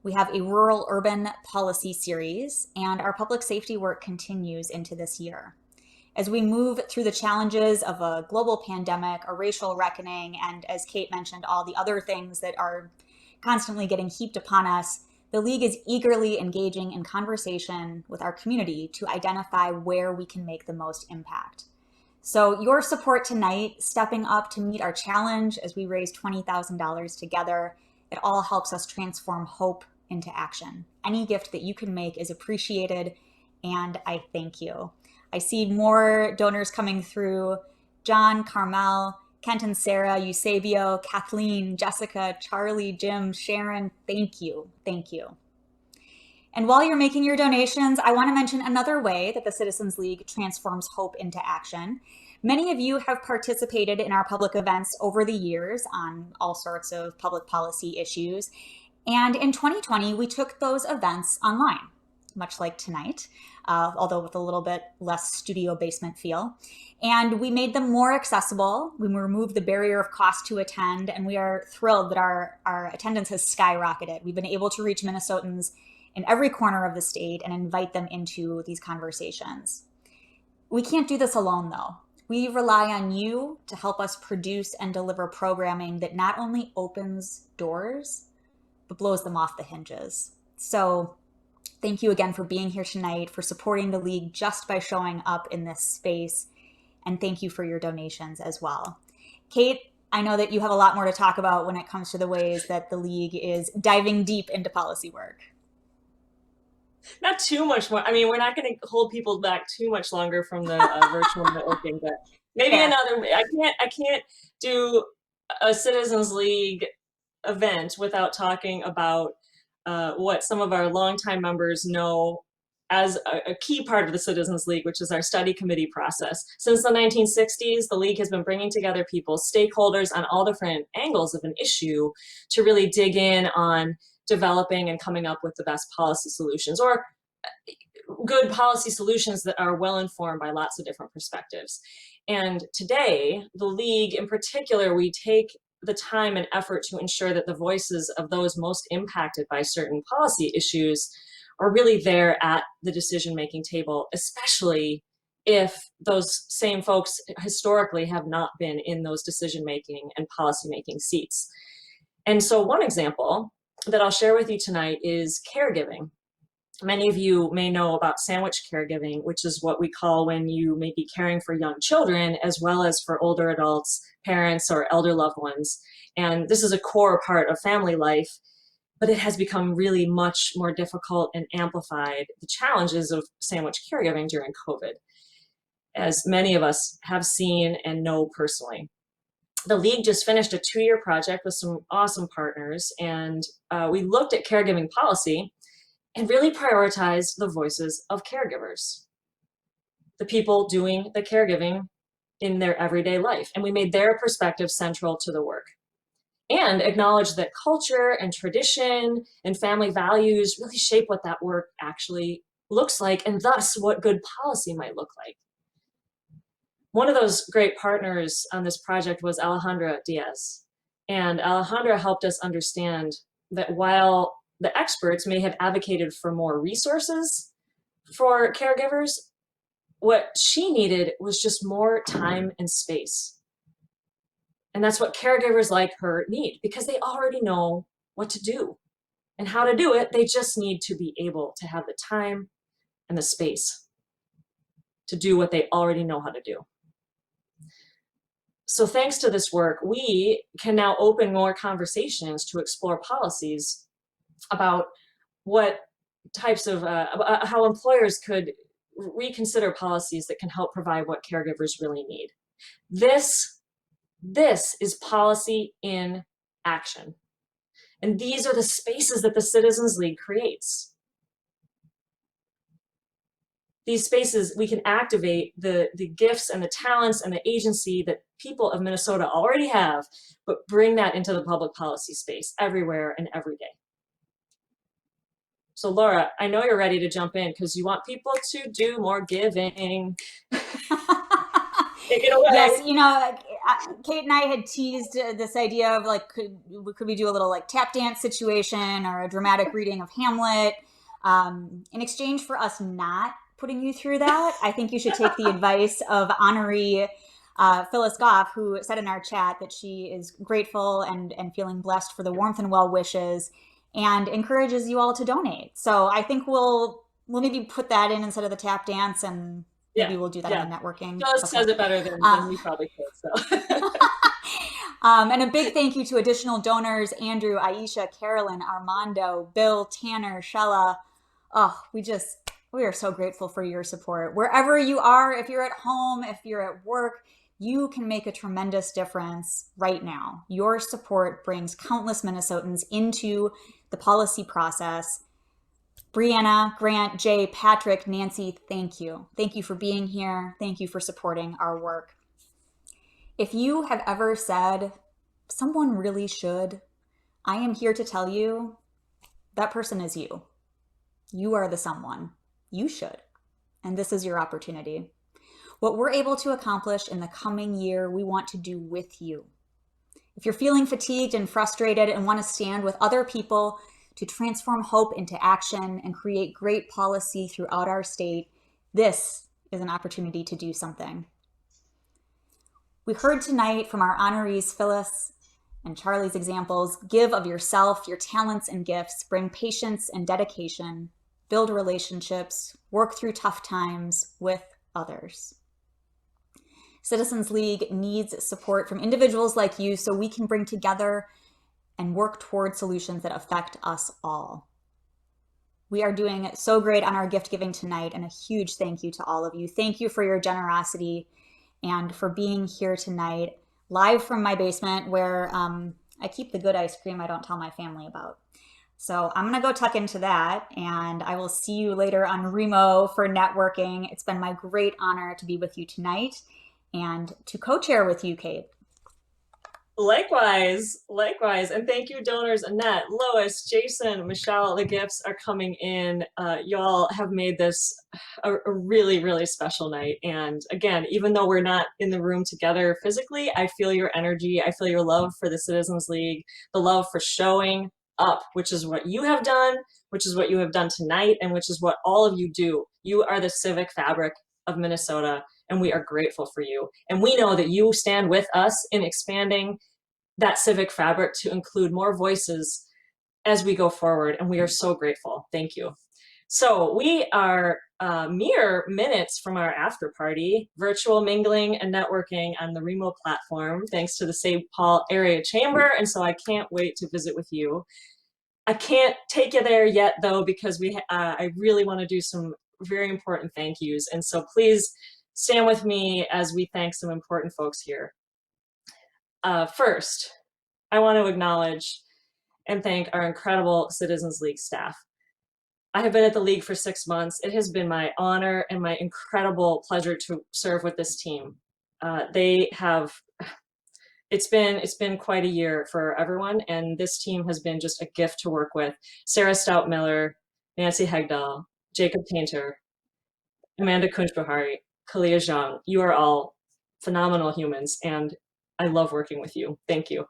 We have a rural-urban policy series, and our public safety work continues into this year. As we move through the challenges of a global pandemic, a racial reckoning, and as Kate mentioned, all the other things that are constantly getting heaped upon us, the League is eagerly engaging in conversation with our community to identify where we can make the most impact. So your support tonight, stepping up to meet our challenge as we raise $20,000 together, it all helps us transform hope into action. Any gift that you can make is appreciated, and I thank you. I see more donors coming through. John, Carmel, Kent and Sarah, Eusebio, Kathleen, Jessica, Charlie, Jim, Sharon, thank you. Thank you. And while you're making your donations, I want to mention another way that the Citizens League transforms hope into action. Many of you have participated in our public events over the years on all sorts of public policy issues. And in 2020, we took those events online, much like tonight, although with a little bit less studio basement feel. And we made them more accessible. We removed the barrier of cost to attend, and we are thrilled that our attendance has skyrocketed. We've been able to reach Minnesotans in every corner of the state and invite them into these conversations. We can't do this alone, though. We rely on you to help us produce and deliver programming that not only opens doors, but blows them off the hinges. So thank you again for being here tonight, for supporting the League just by showing up in this space. And thank you for your donations as well. Kate, I know that you have a lot more to talk about when it comes to the ways that the League is diving deep into policy work. Not too much more. I mean, we're not going to hold people back too much longer from the virtual networking, but maybe another. I can't do a Citizens League event without talking about what some of our longtime members know as a key part of the Citizens League, which is our study committee process. Since the 1960s, the League has been bringing together people, stakeholders on all different angles of an issue to really dig in on developing and coming up with the best policy solutions, or good policy solutions that are well informed by lots of different perspectives. And today, the League in particular, we take the time and effort to ensure that the voices of those most impacted by certain policy issues are really there at the decision-making table, especially if those same folks historically have not been in those decision-making and policy-making seats. And so one example that I'll share with you tonight is caregiving. Many of you may know about sandwich caregiving, which is what we call when you may be caring for young children as well as for older adults, parents, or elder loved ones. And this is a core part of family life, but it has become really much more difficult and amplified the challenges of sandwich caregiving during COVID, as many of us have seen and know personally. The League just finished a 2-year project with some awesome partners, and we looked at caregiving policy and really prioritized the voices of caregivers, the people doing the caregiving in their everyday life. And we made their perspective central to the work, and acknowledged that culture and tradition and family values really shape what that work actually looks like, and thus what good policy might look like. One of those great partners on this project was Alejandra Diaz. And Alejandra helped us understand that while the experts may have advocated for more resources for caregivers, what she needed was just more time and space. And that's what caregivers like her need, because they already know what to do and how to do it. They just need to be able to have the time and the space to do what they already know how to do. So thanks to this work, we can now open more conversations to explore policies about what types of, how employers could reconsider policies that can help provide what caregivers really need. This is policy in action. And these are the spaces that the Citizens League creates. These spaces, we can activate the gifts and the talents and the agency that people of Minnesota already have, but bring that into the public policy space everywhere and every day. So Laura, I know you're ready to jump in because you want people to do more giving. Take it away. Yes, you know, Kate and I had teased this idea of like, could we do a little like tap dance situation or a dramatic reading of Hamlet in exchange for us not putting you through that? I think you should take the advice of honoree Phyllis Goff, who said in our chat that she is grateful and feeling blessed for the warmth and well wishes, and encourages you all to donate. So I think we'll maybe put that in instead of the tap dance, and maybe we'll do that in the networking. Phyllis says it better than we probably could. So. And a big thank you to additional donors: Andrew, Aisha, Carolyn, Armando, Bill, Tanner, Shella. Oh, we are so grateful for your support. Wherever you are, if you're at home, if you're at work, you can make a tremendous difference right now. Your support brings countless Minnesotans into the policy process. Brianna, Grant, Jay, Patrick, Nancy, thank you. Thank you for being here. Thank you for supporting our work. If you have ever said, someone really should, I am here to tell you That person is you. You are the someone. You should. And this is your opportunity. What we're able to accomplish in the coming year, we want to do with you. If you're feeling fatigued and frustrated and want to stand with other people to transform hope into action and create great policy throughout our state, this is an opportunity to do something. We heard tonight from our honorees, Phyllis and Charlie's examples. Give of yourself, your talents and gifts, bring patience and dedication, build relationships, work through tough times with others. Citizens League needs support from individuals like you so we can bring together and work toward solutions that affect us all. We are doing so great on our gift giving tonight, and a huge thank you to all of you. Thank you for your generosity and for being here tonight, live from my basement where I keep the good ice cream I don't tell my family about. So I'm gonna go tuck into that, and I will see you later on Remo for networking. It's been my great honor to be with you tonight and to co-chair with you, Kate. Likewise. And thank you, donors, Annette, Lois, Jason, Michelle. The gifts are coming in. Y'all have made this a really, really special night. And again, even though we're not in the room together physically, I feel your energy. I feel your love for the Citizens League, the love for showing up, which is what you have done, which is what you have done tonight, and which is what all of you do. You are the civic fabric of Minnesota, and we are grateful for you. And we know that you stand with us in expanding that civic fabric to include more voices as we go forward, and we are so grateful. Thank you. So we are mere minutes from our after party, virtual mingling and networking on the Remo platform, thanks to the St. Paul Area Chamber, and so I can't wait to visit with you. I can't take you there yet, though, because I really want to do some very important thank yous, and so please stand with me as we thank some important folks here. First, I want to acknowledge and thank our incredible Citizens League staff. I have been at the League for 6 months. It has been my honor and my incredible pleasure to serve with this team. It's been quite a year for everyone, and this team has been just a gift to work with. Sarah Stout-Miller, Nancy Hegdahl, Jacob Painter, Amanda Kunj-Bahari, Kalia Zhang. You are all phenomenal humans, and I love working with you. Thank you.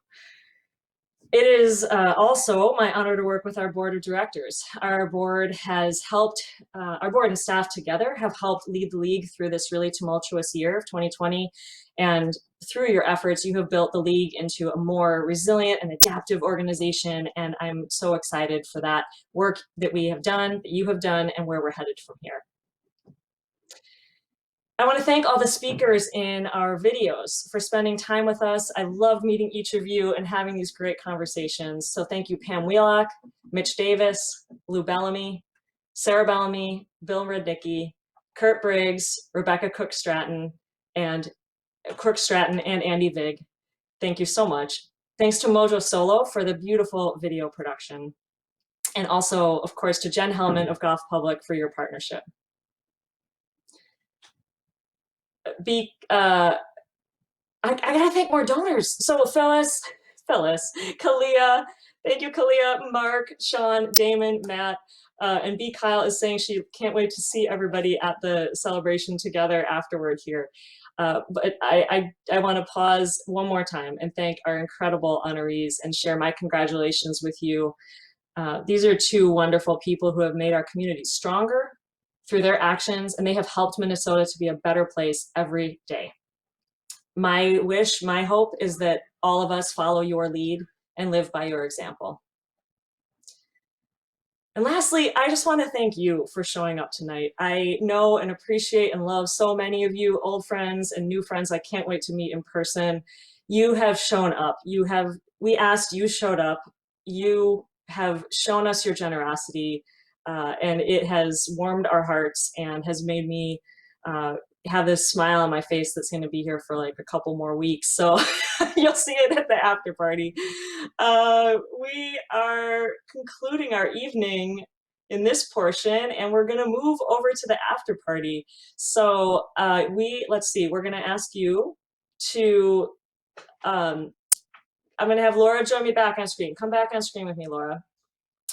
It is also my honor to work with our board of directors. Our board has helped, our board and staff together have helped lead the League through this really tumultuous year of 2020. And through your efforts, you have built the League into a more resilient and adaptive organization. And I'm so excited for that work that we have done, that you have done, and where we're headed from here. I want to thank all the speakers in our videos for spending time with us. I love meeting each of you and having these great conversations. So thank you, Pam Wheelock, Mitch Davis, Lou Bellamy, Sarah Bellamy, Bill Rudnicki, Kirt Briggs, Rebecca Crooks-Stratton, and Andy Vigg. Thank you so much. Thanks to Mojo Solo for the beautiful video production. And also, of course, to Jen Hellman of Goff Public for your partnership. I gotta thank more donors. So Phyllis, Kalia, thank you, Kalia, Mark, Sean, Damon, Matt, and B. Kyle is saying she can't wait to see everybody at the celebration together afterward here. But I want to pause one more time and thank our incredible honorees and share my congratulations with you. These are two wonderful people who have made our community stronger through their actions, and they have helped Minnesota to be a better place every day. My wish, my hope is that all of us follow your lead and live by your example. And lastly, I just want to thank you for showing up tonight. I know and appreciate and love so many of you, old friends and new friends I can't wait to meet in person. You have shown up. We asked, you showed up. You have shown us your generosity. And it has warmed our hearts and has made me have this smile on my face that's going to be here for like a couple more weeks. So you'll see it at the after party. We are concluding our evening in this portion, and we're going to move over to the after party. So let's see, we're going to ask you to, I'm going to have Laura join me back on screen. Come back on screen with me, Laura.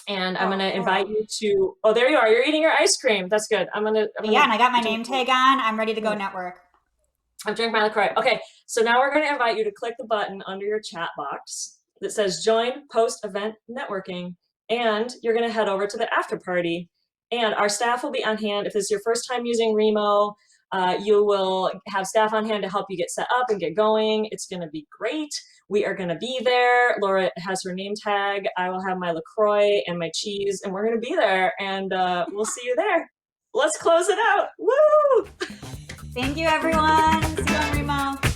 And I'm going to invite you to, oh, there you are. You're eating your ice cream. That's good. Yeah, and I got my name tag on. I'm ready to go network. I've drank my LaCroix. Okay, so now we're going to invite you to click the button under your chat box that says join post-event networking. And you're going to head over to the after party. And our staff will be on hand. If this is your first time using Remo, you will have staff on hand to help you get set up and get going. It's going to be great. We are going to be there. Laura has her name tag. I will have my LaCroix and my cheese, and we're going to be there. And we'll see you there. Let's close it out. Woo! Thank you, everyone. See you on Remo.